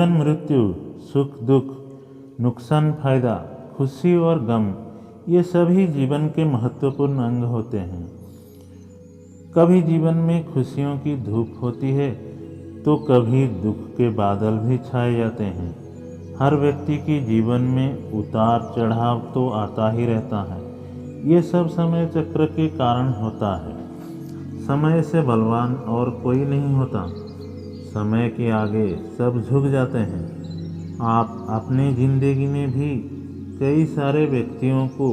जीवन मृत्यु, सुख दुख, नुकसान फायदा, खुशी और गम, ये सभी जीवन के महत्वपूर्ण अंग होते हैं। कभी जीवन में खुशियों की धूप होती है तो कभी दुख के बादल भी छाए जाते हैं। हर व्यक्ति के जीवन में उतार चढ़ाव तो आता ही रहता है। ये सब समय चक्र के कारण होता है। समय से बलवान और कोई नहीं होता। समय के आगे सब झुक जाते हैं। आप अपनी ज़िंदगी में भी कई सारे व्यक्तियों को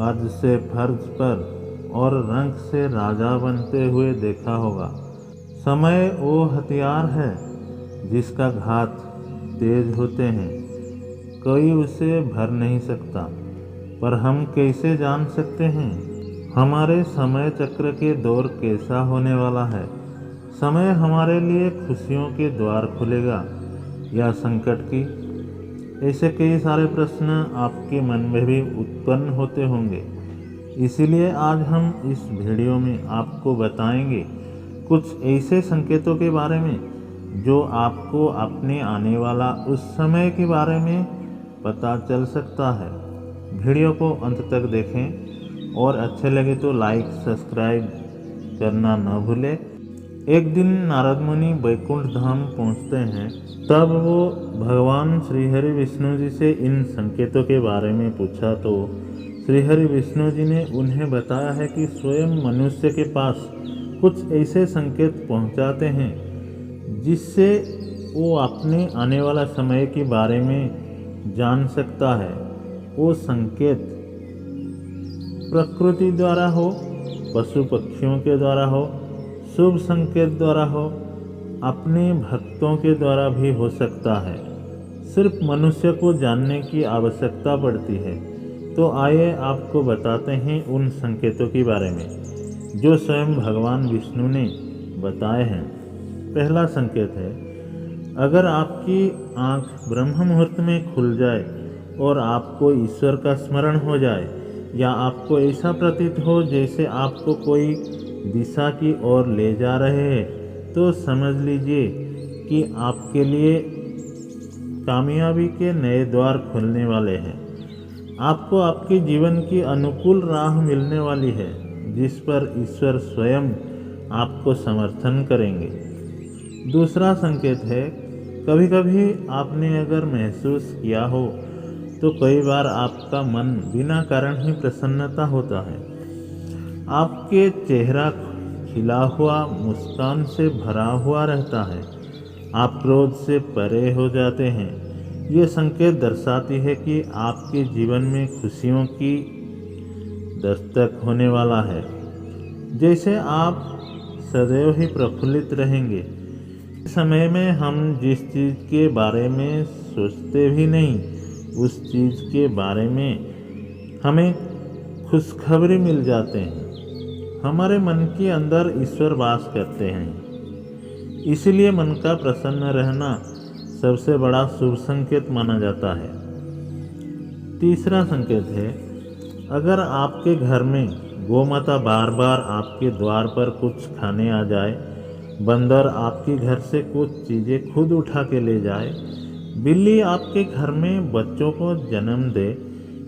अर्ज से फर्ज पर और रंग से राजा बनते हुए देखा होगा। समय वो हथियार है जिसका घात तेज होते हैं, कोई उसे भर नहीं सकता। पर हम कैसे जान सकते हैं हमारे समय चक्र के दौर कैसा होने वाला है? समय हमारे लिए खुशियों के द्वार खुलेगा या संकट की? ऐसे कई सारे प्रश्न आपके मन में भी उत्पन्न होते होंगे। इसीलिए आज हम इस वीडियो में आपको बताएंगे कुछ ऐसे संकेतों के बारे में जो आपको अपने आने वाला उस समय के बारे में पता चल सकता है। वीडियो को अंत तक देखें और अच्छे लगे तो लाइक सब्सक्राइब करना न भूलें। एक दिन नारद मुनि वैकुंठ धाम पहुँचते हैं। तब वो भगवान श्रीहरि विष्णु जी से इन संकेतों के बारे में पूछा तो श्रीहरि विष्णु जी ने उन्हें बताया है कि स्वयं मनुष्य के पास कुछ ऐसे संकेत पहुंचाते हैं जिससे वो अपने आने वाला समय के बारे में जान सकता है। वो संकेत प्रकृति द्वारा हो, पशु पक्षियों के द्वारा हो, शुभ संकेत द्वारा हो, अपने भक्तों के द्वारा भी हो सकता है। सिर्फ मनुष्य को जानने की आवश्यकता पड़ती है। तो आइए आपको बताते हैं उन संकेतों के बारे में जो स्वयं भगवान विष्णु ने बताए हैं। पहला संकेत है, अगर आपकी आँख ब्रह्म मुहूर्त में खुल जाए और आपको ईश्वर का स्मरण हो जाए या आपको ऐसा प्रतीत हो जैसे आपको कोई दिशा की ओर ले जा रहे हैं, तो समझ लीजिए कि आपके लिए कामयाबी के नए द्वार खुलने वाले हैं। आपको आपके जीवन की अनुकूल राह मिलने वाली है जिस पर ईश्वर स्वयं आपको समर्थन करेंगे। दूसरा संकेत है, कभी कभी आपने अगर महसूस किया हो तो कई बार आपका मन बिना कारण ही प्रसन्नता होता है। आपके चेहरा खिला हुआ मुस्कान से भरा हुआ रहता है। आप क्रोध से परे हो जाते हैं। ये संकेत दर्शाती है कि आपके जीवन में खुशियों की दस्तक होने वाला है। जैसे आप सदैव ही प्रफुल्लित रहेंगे। इस समय में हम जिस चीज़ के बारे में सोचते भी नहीं, उस चीज़ के बारे में हमें खुशखबरी मिल जाते हैं। हमारे मन के अंदर ईश्वर वास करते हैं। इसीलिए मन का प्रसन्न रहना सबसे बड़ा शुभ संकेत माना जाता है। तीसरा संकेत है, अगर आपके घर में गोमाता बार बार आपके द्वार पर कुछ खाने आ जाए, बंदर आपके घर से कुछ चीज़ें खुद उठा के ले जाए, बिल्ली आपके घर में बच्चों को जन्म दे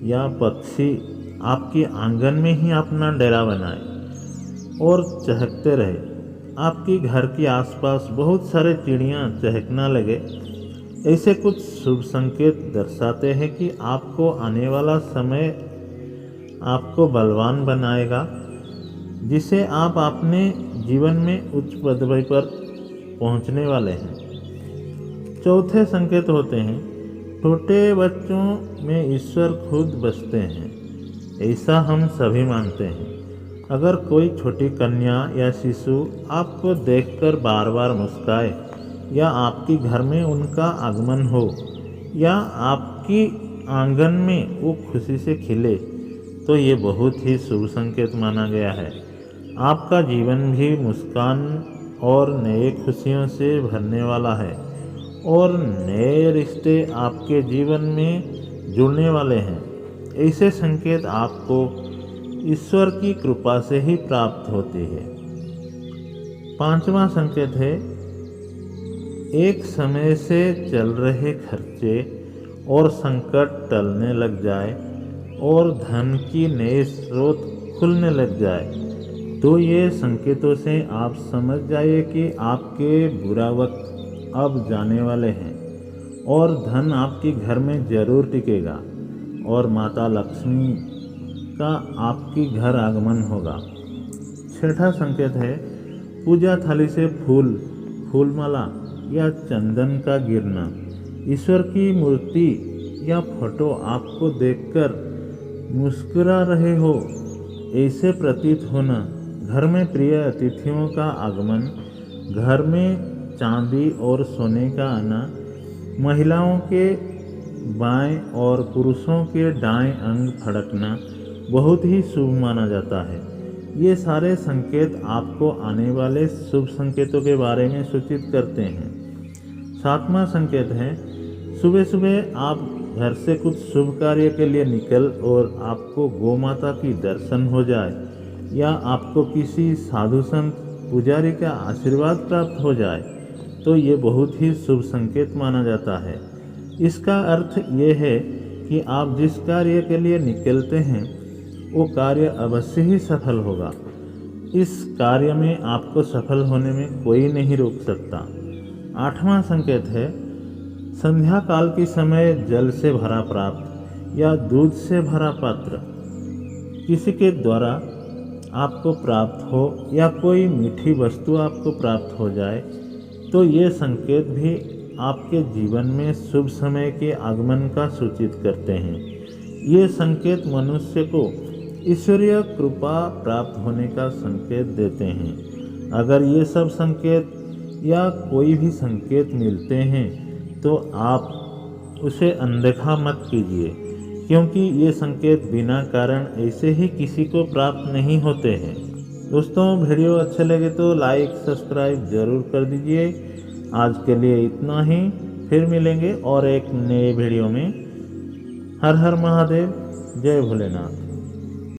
या पक्षी आपके आंगन में ही अपना डेरा बनाए और चहकते रहे, आपके घर के आसपास बहुत सारे चिड़ियाँ चहकना लगे, ऐसे कुछ शुभ संकेत दर्शाते हैं कि आपको आने वाला समय आपको बलवान बनाएगा, जिसे आप अपने जीवन में उच्च पदवी पर पहुंचने वाले हैं। चौथे संकेत होते हैं, छोटे बच्चों में ईश्वर खुद बसते हैं, ऐसा हम सभी मानते हैं। अगर कोई छोटी कन्या या शिशु आपको देखकर बार बार मुस्काए या आपके घर में उनका आगमन हो या आपकी आंगन में वो खुशी से खिले, तो ये बहुत ही शुभ संकेत माना गया है। आपका जीवन भी मुस्कान और नए खुशियों से भरने वाला है और नए रिश्ते आपके जीवन में जुड़ने वाले हैं। ऐसे संकेत आपको ईश्वर की कृपा से ही प्राप्त होती है। पांचवा संकेत है, एक समय से चल रहे खर्चे और संकट टलने लग जाए और धन की नए स्रोत खुलने लग जाए, तो ये संकेतों से आप समझ जाइए कि आपके बुरा वक्त अब जाने वाले हैं और धन आपके घर में जरूर टिकेगा और माता लक्ष्मी का आपकी घर आगमन होगा। छठा संकेत है पूजा थाली से फूलमाला या चंदन का गिरना। ईश्वर की मूर्ति या फोटो आपको देखकर मुस्कुरा रहे हो ऐसे प्रतीत होना, घर में प्रिय अतिथियों का आगमन, घर में चांदी और सोने का आना, महिलाओं के बाएं और पुरुषों के दाएं अंग फड़कना बहुत ही शुभ माना जाता है। ये सारे संकेत आपको आने वाले शुभ संकेतों के बारे में सूचित करते हैं। सातवां संकेत है सुबह सुबह आप घर से कुछ शुभ कार्य के लिए निकल और आपको गौ माता की दर्शन हो जाए या आपको किसी साधु संत पुजारी का आशीर्वाद प्राप्त हो जाए, तो ये बहुत ही शुभ संकेत माना जाता है। इसका अर्थ ये है कि आप जिस कार्य के लिए निकलते हैं वो कार्य अवश्य ही सफल होगा। इस कार्य में आपको सफल होने में कोई नहीं रोक सकता। आठवां संकेत है संध्या काल के समय जल से भरा प्राप्त या दूध से भरा पात्र किसी के द्वारा आपको प्राप्त हो या कोई मीठी वस्तु आपको प्राप्त हो जाए, तो ये संकेत भी आपके जीवन में शुभ समय के आगमन का सूचित करते हैं। ये संकेत मनुष्य को ईश्वरीय कृपा प्राप्त होने का संकेत देते हैं। अगर ये सब संकेत या कोई भी संकेत मिलते हैं तो आप उसे अनदेखा मत कीजिए, क्योंकि ये संकेत बिना कारण ऐसे ही किसी को प्राप्त नहीं होते हैं। दोस्तों, वीडियो अच्छे लगे तो लाइक सब्सक्राइब ज़रूर कर दीजिए। आज के लिए इतना ही, फिर मिलेंगे और एक नए वीडियो में। हर हर महादेव, जय भोलेनाथ।